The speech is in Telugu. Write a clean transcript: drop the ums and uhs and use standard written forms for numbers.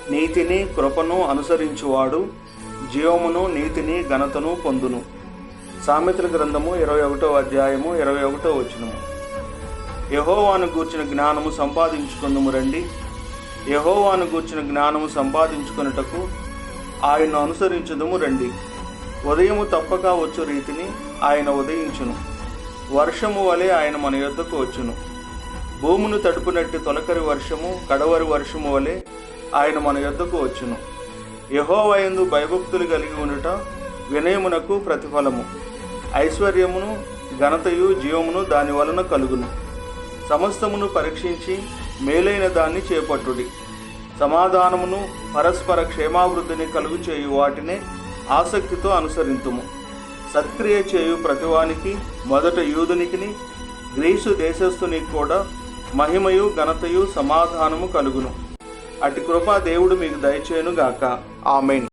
నీతిని కృపను అనుసరించువాడు జీవమును నీతిని ఘనతను పొందును. సామెతల గ్రంథము 21వ అధ్యాయము 21వ వచనము. యెహోవాను గూర్చిన జ్ఞానము సంపాదించుకుందుము రండి. యెహోవాను గూర్చిన జ్ఞానము సంపాదించుకొనుటకు ఆయన అనుసరించుదుము రండి. ఉదయము తప్పక వచ్చు రీతిని ఆయన ఉదయించును. వర్షము వలె ఆయన మన యొద్దకు వచ్చును. భూమును తడుపునట్టి తొలకరి వర్షము కడవరి వర్షము వలె ఆయన మన యొద్దకు వచ్చును. యెహోవా యందు భయభక్తులు కలిగి ఉండుట వినయమునకు ప్రతిఫలము. ఐశ్వర్యమును ఘనతయు జీవమును దాని వలన కలుగును. సమస్తమును పరీక్షించి మేలైన దాన్ని చేపట్టుడి. సమాధానమును పరస్పర క్షేమావృద్ధిని కలుగు చేయు వాటినే ఆసక్తితో అనుసరింతుము. సత్క్రియ చేయు ప్రతివానికి మొదట యూదునికిని గ్రీసు దేశస్థునికి కూడా మహిమయు ఘనతయు సమాధానము కలుగును. అటు కృప దేవుడు మీకు దయచేయును గాక. ఆమేన్.